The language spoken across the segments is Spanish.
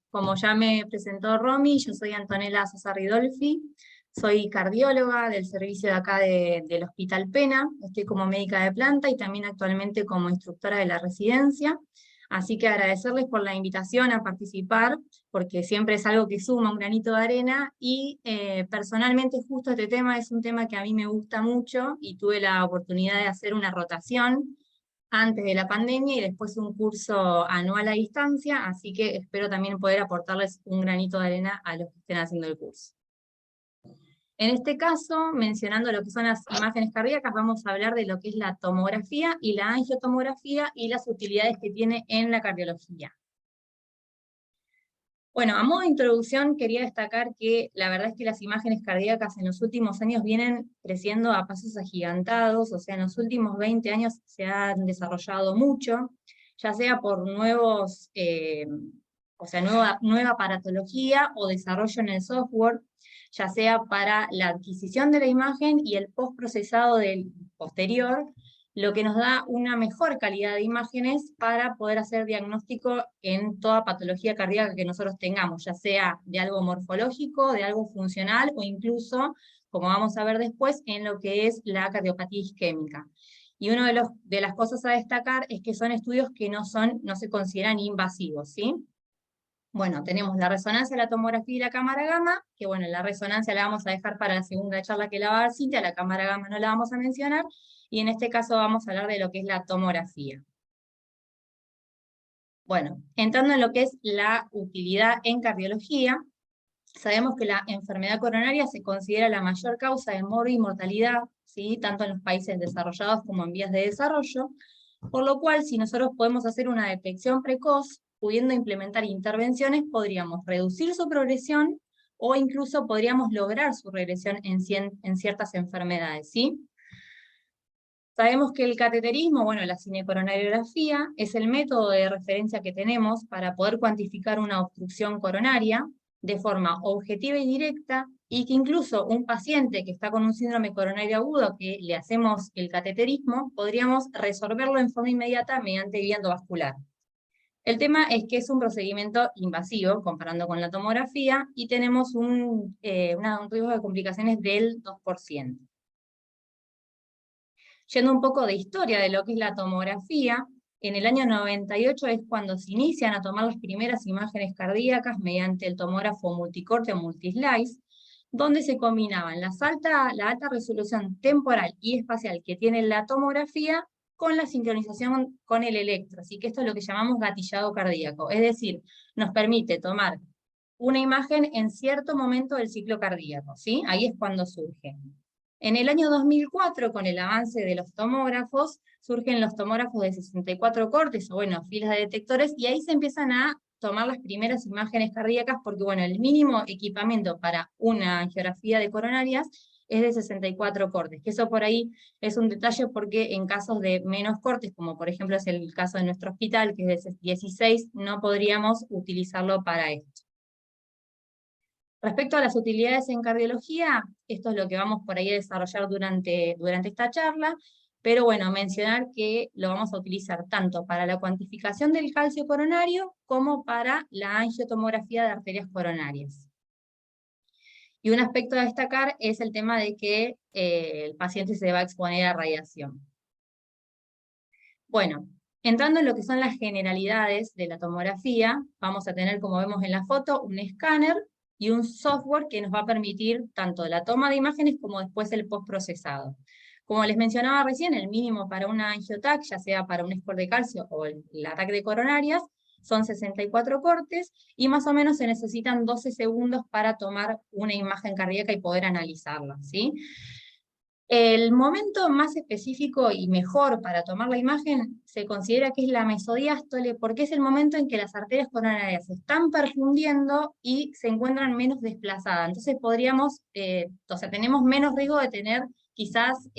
como ya me presentó Romy, yo soy Antonella Sosa Ridolfi, soy cardióloga del servicio de acá del Hospital Pena, estoy como médica de planta y también actualmente como instructora de la residencia, así que agradecerles por la invitación a participar, porque siempre es algo que suma un granito de arena, y personalmente justo este tema es un tema que a mí me gusta mucho, y tuve la oportunidad de hacer una rotación antes de la pandemia y después un curso anual a distancia, así que espero también poder aportarles un granito de arena a los que estén haciendo el curso. En este caso, mencionando lo que son las imágenes cardíacas, vamos a hablar de lo que es la tomografía y la angiotomografía y las utilidades que tiene en la cardiología. Bueno, a modo de introducción quería destacar que la verdad es que las imágenes cardíacas en los últimos años vienen creciendo a pasos agigantados, o sea, en los últimos 20 años se han desarrollado mucho, ya sea por nuevos, nueva aparatología o desarrollo en el software, ya sea para la adquisición de la imagen y el postprocesado del posterior, lo que nos da una mejor calidad de imágenes para poder hacer diagnóstico en toda patología cardíaca que nosotros tengamos, ya sea de algo morfológico, de algo funcional o incluso, como vamos a ver después, en lo que es la cardiopatía isquémica. Y una de las cosas a destacar es que son estudios que no se consideran invasivos, ¿sí? Bueno, tenemos la resonancia, la tomografía y la cámara gamma, que bueno, la resonancia la vamos a dejar para la segunda charla que la va a dar Cintia, la cámara gamma no la vamos a mencionar, y en este caso vamos a hablar de lo que es la tomografía. Bueno, entrando en lo que es la utilidad en cardiología, sabemos que la enfermedad coronaria se considera la mayor causa de morbi y mortalidad, ¿sí? Tanto en los países desarrollados como en vías de desarrollo, por lo cual si nosotros podemos hacer una detección precoz, pudiendo implementar intervenciones, podríamos reducir su progresión o incluso podríamos lograr su regresión en ciertas enfermedades, ¿sí? Sabemos que el cateterismo, bueno, la cinecoronariografía, es el método de referencia que tenemos para poder cuantificar una obstrucción coronaria de forma objetiva y directa, y que incluso un paciente que está con un síndrome coronario agudo, que le hacemos el cateterismo, podríamos resolverlo en forma inmediata mediante viento vascular. El tema es que es un procedimiento invasivo, comparando con la tomografía, y tenemos un riesgo de complicaciones del 2%. Yendo un poco de historia de lo que es la tomografía, en el año 98 es cuando se inician a tomar las primeras imágenes cardíacas mediante el tomógrafo multicorte o multislice, donde se combinaban la alta resolución temporal y espacial que tiene la tomografía con la sincronización con el electro, así que esto es lo que llamamos gatillado cardíaco, es decir, nos permite tomar una imagen en cierto momento del ciclo cardíaco, ¿sí? Ahí es cuando surge. En el año 2004, con el avance de los tomógrafos, surgen los tomógrafos de 64 cortes, o bueno, filas de detectores, y ahí se empiezan a tomar las primeras imágenes cardíacas, porque bueno, el mínimo equipamiento para una angiografía de coronarias es de 64 cortes, que eso por ahí es un detalle porque en casos de menos cortes, como por ejemplo es el caso de nuestro hospital, que es de 16, no podríamos utilizarlo para esto. Respecto a las utilidades en cardiología, esto es lo que vamos por ahí a desarrollar durante esta charla, pero bueno, mencionar que lo vamos a utilizar tanto para la cuantificación del calcio coronario como para la angiotomografía de arterias coronarias. Y un aspecto a destacar es el tema de que el paciente se va a exponer a radiación. Bueno, entrando en lo que son las generalidades de la tomografía, vamos a tener, como vemos en la foto, un escáner y un software que nos va a permitir tanto la toma de imágenes como después el postprocesado. Como les mencionaba recién, el mínimo para una angiotac, ya sea para un score de calcio o el ataque de coronarias, son 64 cortes, y más o menos se necesitan 12 segundos para tomar una imagen cardíaca y poder analizarla, ¿sí? El momento más específico y mejor para tomar la imagen se considera que es la mesodiástole, porque es el momento en que las arterias coronarias se están perfundiendo y se encuentran menos desplazadas. Entonces tenemos menos riesgo de tener quizás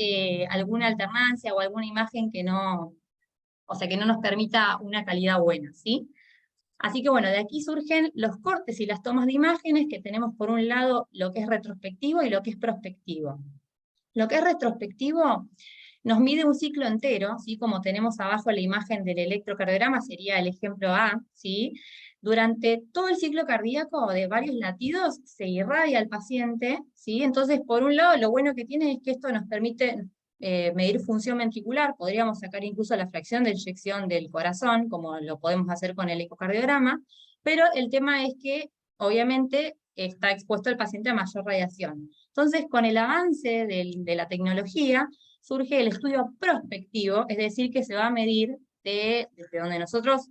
alguna alternancia o alguna imagen que no nos permita una calidad buena, ¿sí? Así que bueno, de aquí surgen los cortes y las tomas de imágenes, que tenemos por un lado lo que es retrospectivo y lo que es prospectivo. Lo que es retrospectivo nos mide un ciclo entero, ¿sí? Como tenemos abajo la imagen del electrocardiograma, sería el ejemplo A, ¿sí? Durante todo el ciclo cardíaco de varios latidos se irradia al paciente, ¿sí? Entonces, por un lado, lo bueno que tiene es que esto nos permite medir función ventricular, podríamos sacar incluso la fracción de eyección del corazón, como lo podemos hacer con el ecocardiograma, pero el tema es que, obviamente, está expuesto el paciente a mayor radiación. Entonces, con el avance de la tecnología, surge el estudio prospectivo, es decir, que se va a medir desde donde nosotros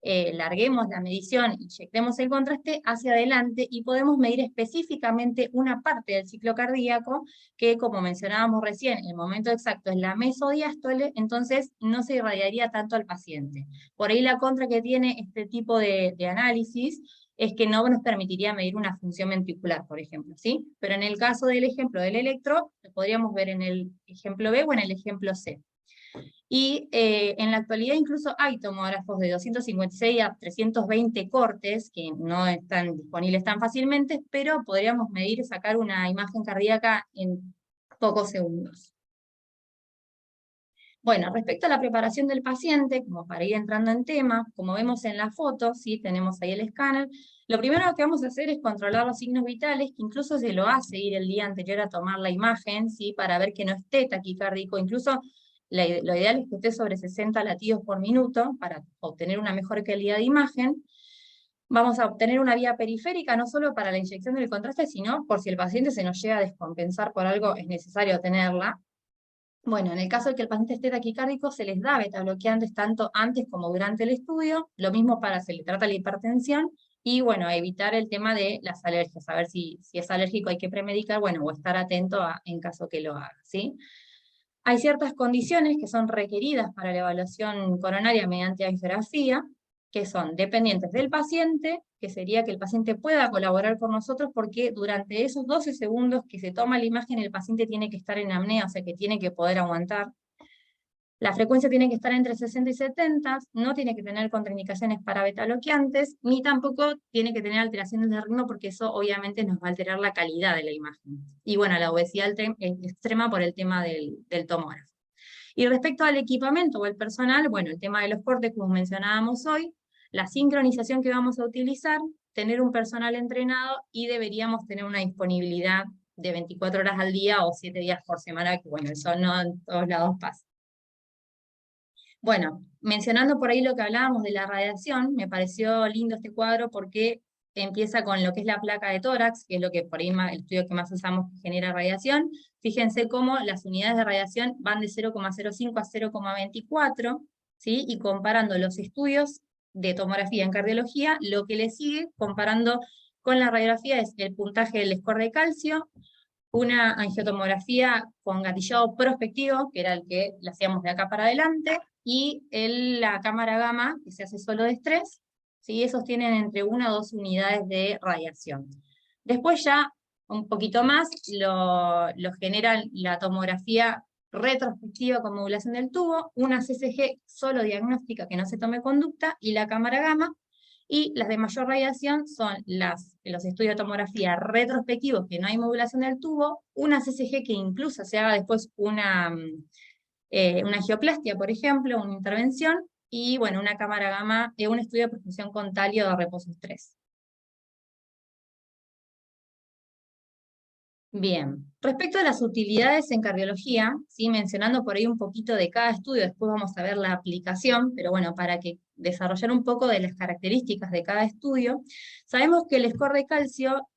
larguemos la medición y inyectemos el contraste hacia adelante y podemos medir específicamente una parte del ciclo cardíaco que, como mencionábamos recién, el momento exacto es la mesodiástole, entonces no se irradiaría tanto al paciente. Por ahí la contra que tiene este tipo de análisis es que no nos permitiría medir una función ventricular, por ejemplo, ¿sí? Pero en el caso del ejemplo del electro, lo podríamos ver en el ejemplo B o en el ejemplo C. Y en la actualidad incluso hay tomógrafos de 256 a 320 cortes, que no están disponibles tan fácilmente, pero podríamos medir y sacar una imagen cardíaca en pocos segundos. Bueno, respecto a la preparación del paciente, como para ir entrando en tema, como vemos en la foto, ¿sí? Tenemos ahí el escáner, lo primero que vamos a hacer es controlar los signos vitales, que incluso se lo hace ir el día anterior a tomar la imagen, ¿sí? Para ver que no esté taquicárdico, incluso lo ideal es que esté sobre 60 latidos por minuto, para obtener una mejor calidad de imagen. Vamos a obtener una vía periférica, no solo para la inyección del contraste, sino por si el paciente se nos llega a descompensar por algo, es necesario tenerla. Bueno, en el caso de que el paciente esté taquicárdico, se les da betabloqueantes tanto antes como durante el estudio, lo mismo para se le trata la hipertensión, y bueno, evitar el tema de las alergias, a ver si es alérgico hay que premedicar, bueno, o estar atento en caso que lo haga, ¿sí? Hay ciertas condiciones que son requeridas para la evaluación coronaria mediante angiografía, que son dependientes del paciente, que sería que el paciente pueda colaborar con nosotros porque durante esos 12 segundos que se toma la imagen el paciente tiene que estar en apnea, o sea que tiene que poder aguantar. La frecuencia tiene que estar entre 60 y 70, no tiene que tener contraindicaciones para betabloqueantes, ni tampoco tiene que tener alteraciones de ritmo porque eso obviamente nos va a alterar la calidad de la imagen. Y bueno, la obesidad extrema por el tema del tomógrafo. Y respecto al equipamiento o el personal, bueno, el tema de los cortes, como mencionábamos hoy, la sincronización que vamos a utilizar, tener un personal entrenado y deberíamos tener una disponibilidad de 24 horas al día o 7 días por semana, que bueno, eso no en todos lados pasa. Bueno, mencionando por ahí lo que hablábamos de la radiación, me pareció lindo este cuadro porque empieza con lo que es la placa de tórax, que es lo que por ahí el estudio que más usamos que genera radiación. Fíjense cómo las unidades de radiación van de 0,05 a 0,24, ¿sí? Y comparando los estudios de tomografía en cardiología, lo que le sigue comparando con la radiografía es el puntaje del score de calcio, una angiotomografía con gatillado prospectivo, que era el que le hacíamos de acá para adelante, y la cámara gamma, que se hace solo de estrés, ¿sí? Esos tienen entre 1 o 2 unidades de radiación. Después ya, un poquito más, lo genera la tomografía retrospectiva con modulación del tubo, una CCG solo diagnóstica que no se tome conducta, y la cámara gamma, y las de mayor radiación son los estudios de tomografía retrospectivos, que no hay modulación del tubo, una CCG que incluso se haga después una angioplastia, por ejemplo, una intervención, y bueno, una cámara gamma, un estudio de perfusión con talio de reposo estrés. Bien, respecto a las utilidades en cardiología, ¿sí? Mencionando por ahí un poquito de cada estudio, después vamos a ver la aplicación, pero bueno, para que desarrollar un poco de las características de cada estudio, sabemos que el score de calcio,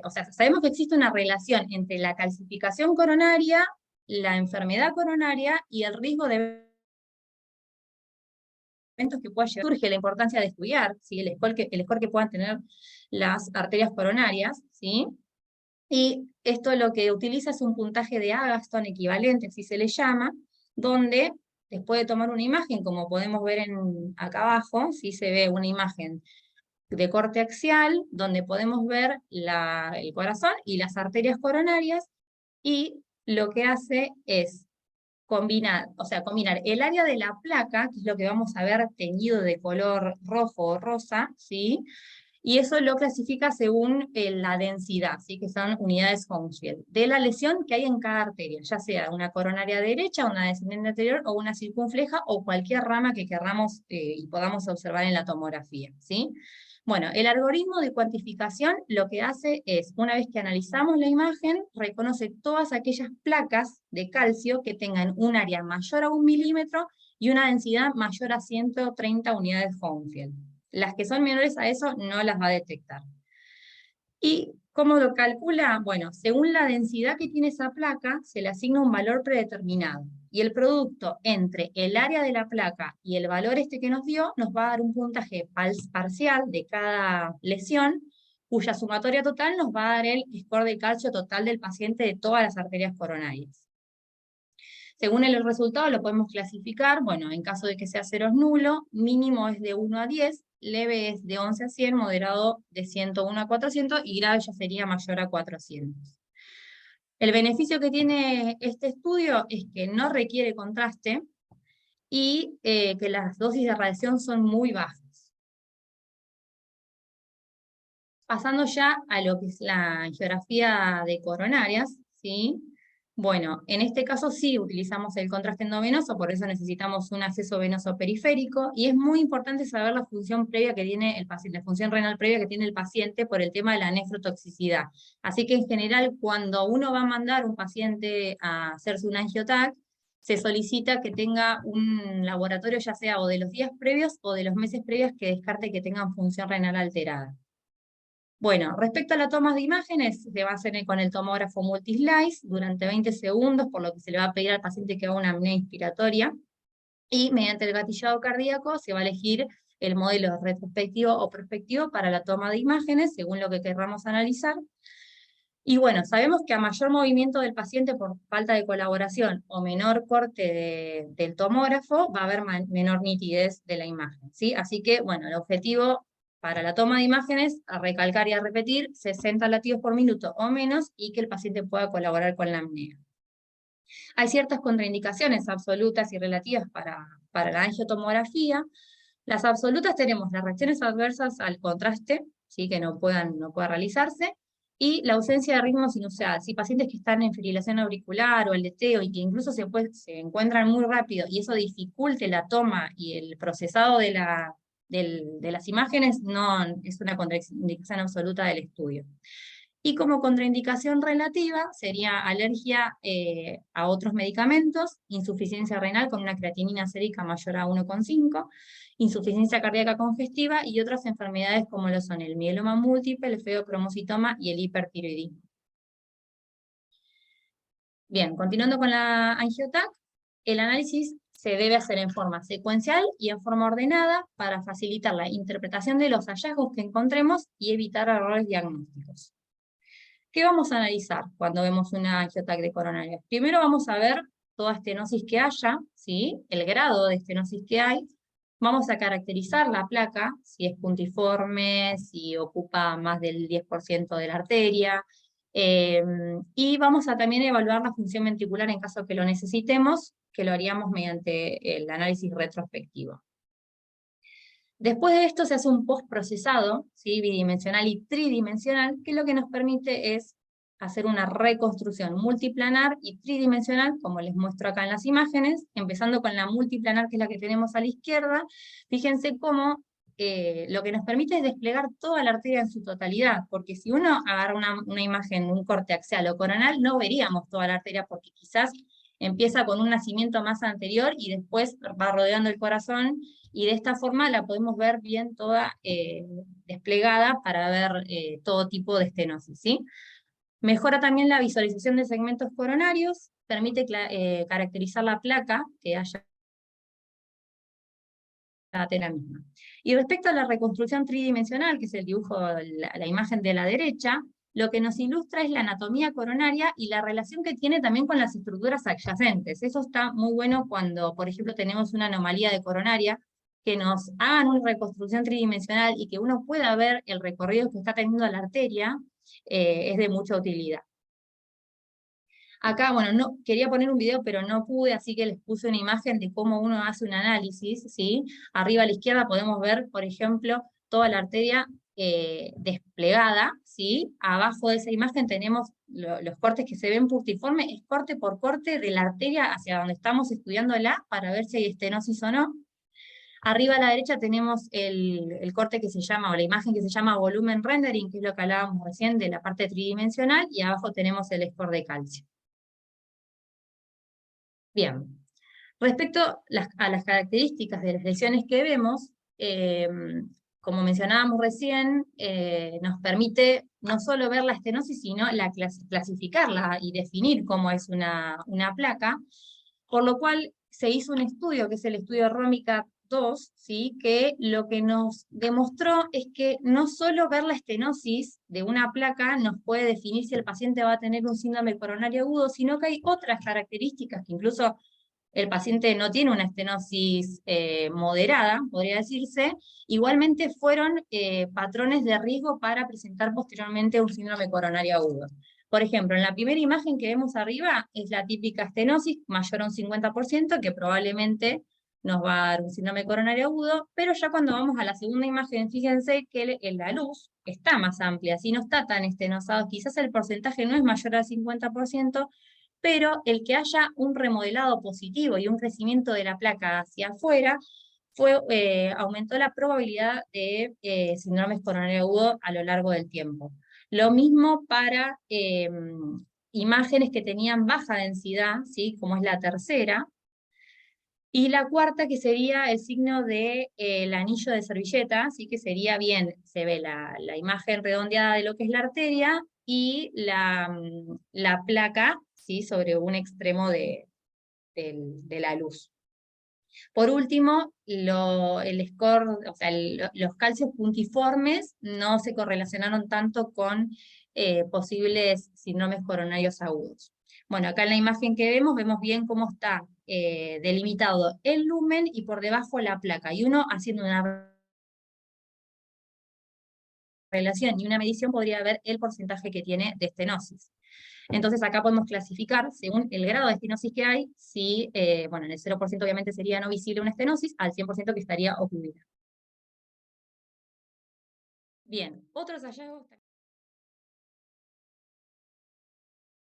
o sea, sabemos que existe una relación entre la calcificación coronaria, la enfermedad coronaria y el riesgo de eventos que pueda llegar. Surge la importancia de estudiar, ¿sí? El score que puedan tener las arterias coronarias, ¿sí? Y esto lo que utiliza es un puntaje de Agatston equivalente, así se le llama, donde después de tomar una imagen, como podemos ver acá abajo, ¿sí? Se ve una imagen de corte axial, donde podemos ver el corazón y las arterias coronarias, y lo que hace es combinar el área de la placa, que es lo que vamos a ver teñido de color rojo o rosa, ¿sí? y eso lo clasifica según la densidad, ¿sí? Que son unidades Hounsfield, de la lesión que hay en cada arteria, ya sea una coronaria derecha, una descendente anterior, o una circunfleja, o cualquier rama que querramos y podamos observar en la tomografía, ¿sí? Bueno, el algoritmo de cuantificación lo que hace es, una vez que analizamos la imagen, reconoce todas aquellas placas de calcio que tengan un área mayor a 1 milímetro y una densidad mayor a 130 unidades Hounsfield. Las que son menores a eso no las va a detectar. ¿Y cómo lo calcula? Bueno, según la densidad que tiene esa placa, se le asigna un valor predeterminado. Y el producto entre el área de la placa y el valor este que nos dio, nos va a dar un puntaje parcial de cada lesión, cuya sumatoria total nos va a dar el score de calcio total del paciente de todas las arterias coronarias. Según el resultado lo podemos clasificar, bueno, en caso de que sea 0 es nulo, mínimo es de 1 a 10, leve es de 11 a 100, moderado de 101 a 400 y grave ya sería mayor a 400. El beneficio que tiene este estudio es que no requiere contraste y que las dosis de radiación son muy bajas. Pasando ya a lo que es la angiografía de coronarias, ¿sí? Bueno, en este caso sí utilizamos el contraste endovenoso, por eso necesitamos un acceso venoso periférico, y es muy importante saber la función previa que tiene el paciente, la función renal previa que tiene el paciente por el tema de la nefrotoxicidad. Así que en general, cuando uno va a mandar un paciente a hacerse un angiotac, se solicita que tenga un laboratorio ya sea o de los días previos o de los meses previos que descarte que tengan función renal alterada. Bueno, respecto a la toma de imágenes, se va a hacer con el tomógrafo multislice durante 20 segundos, por lo que se le va a pedir al paciente que haga una apnea inspiratoria, y mediante el gatillado cardíaco se va a elegir el modelo retrospectivo o prospectivo para la toma de imágenes, según lo que querramos analizar. Y bueno, sabemos que a mayor movimiento del paciente por falta de colaboración o menor corte del tomógrafo, va a haber menor nitidez de la imagen, ¿sí? Así que, bueno, el objetivo para la toma de imágenes, a recalcar y a repetir, 60 latidos por minuto o menos, y que el paciente pueda colaborar con la apnea. Hay ciertas contraindicaciones absolutas y relativas para la angiotomografía. Las absolutas tenemos las reacciones adversas al contraste, ¿sí? Que no pueda realizarse, y la ausencia de ritmo sinusal. Si pacientes que están en fibrilación auricular o aleteo y que incluso se encuentran muy rápido y eso dificulte la toma y el procesado de las imágenes, no es una contraindicación absoluta del estudio. Y como contraindicación relativa sería alergia a otros medicamentos, insuficiencia renal con una creatinina sérica mayor a 1,5, insuficiencia cardíaca congestiva y otras enfermedades como lo son el mieloma múltiple, el feocromocitoma y el hipertiroidismo. Bien, continuando con la angiotac, el análisis se debe hacer en forma secuencial y en forma ordenada para facilitar la interpretación de los hallazgos que encontremos y evitar errores diagnósticos. ¿Qué vamos a analizar cuando vemos una angiotac de coronaria? Primero vamos a ver toda estenosis que haya, ¿sí? El grado de estenosis que hay. Vamos a caracterizar la placa, si es puntiforme, si ocupa más del 10% de la arteria, y vamos a también evaluar la función ventricular en caso que lo necesitemos, que lo haríamos mediante el análisis retrospectivo. Después de esto se hace un postprocesado, ¿sí? Bidimensional y tridimensional, que lo que nos permite es hacer una reconstrucción multiplanar y tridimensional, como les muestro acá en las imágenes, empezando con la multiplanar, que es la que tenemos a la izquierda. Fíjense cómo lo que nos permite es desplegar toda la arteria en su totalidad, porque si uno agarra una imagen, un corte axial o coronal, no veríamos toda la arteria, porque quizás empieza con un nacimiento más anterior y después va rodeando el corazón, y de esta forma la podemos ver bien toda desplegada para ver todo tipo de estenosis, ¿sí? Mejora también la visualización de segmentos coronarios, permite caracterizar la placa que haya la misma. Y respecto a la reconstrucción tridimensional, que es el dibujo, la imagen de la derecha, lo que nos ilustra es la anatomía coronaria y la relación que tiene también con las estructuras adyacentes. Eso está muy bueno cuando, por ejemplo, tenemos una anomalía de coronaria, que nos hagan una reconstrucción tridimensional y que uno pueda ver el recorrido que está teniendo la arteria, es de mucha utilidad. Acá, bueno, no, quería poner un video, pero no pude, así que les puse una imagen de cómo uno hace un análisis, ¿sí? Arriba a la izquierda podemos ver, por ejemplo, toda la arteria desplegada, ¿sí? Abajo de esa imagen tenemos los cortes que se ven puntiformes, es corte por corte de la arteria hacia donde estamos estudiándola para ver si hay estenosis o no. Arriba a la derecha tenemos el corte que se llama, o la imagen que se llama volumen rendering, que es lo que hablábamos recién de la parte tridimensional, y abajo tenemos el score de calcio. Bien. Respecto a las características de las lesiones que vemos, como mencionábamos recién, nos permite no solo ver la estenosis, sino clasificarla y definir cómo es una placa, por lo cual se hizo un estudio, que es el estudio ROMICA 2, ¿sí? Que lo que nos demostró es que no solo ver la estenosis de una placa nos puede definir si el paciente va a tener un síndrome coronario agudo, sino que hay otras características que incluso el paciente no tiene una estenosis moderada, podría decirse, igualmente fueron patrones de riesgo para presentar posteriormente un síndrome coronario agudo. Por ejemplo, en la primera imagen que vemos arriba es la típica estenosis mayor a un 50%, que probablemente nos va a dar un síndrome coronario agudo, pero ya cuando vamos a la segunda imagen, fíjense que la luz está más amplia, así no está tan estenosado, quizás el porcentaje no es mayor al 50%, pero el que haya un remodelado positivo y un crecimiento de la placa hacia afuera aumentó la probabilidad de síndromes coronarios agudos a lo largo del tiempo. Lo mismo para imágenes que tenían baja densidad, ¿sí? Como es la tercera, y la cuarta, que sería el signo de el anillo de servilleta, ¿sí? Que sería bien, se ve la imagen redondeada de lo que es la arteria y la placa, ¿sí? Sobre un extremo de la luz. Por último, el score, o sea, los calcios puntiformes no se correlacionaron tanto con posibles síndromes coronarios agudos. Bueno, acá en la imagen que vemos bien cómo está delimitado el lumen y por debajo la placa. Y uno haciendo una relación y una medición podría ver el porcentaje que tiene de estenosis. Entonces acá podemos clasificar, según el grado de estenosis que hay, si, bueno, en el 0% obviamente sería no visible una estenosis, al 100% que estaría ocluida. Bien, otros hallazgos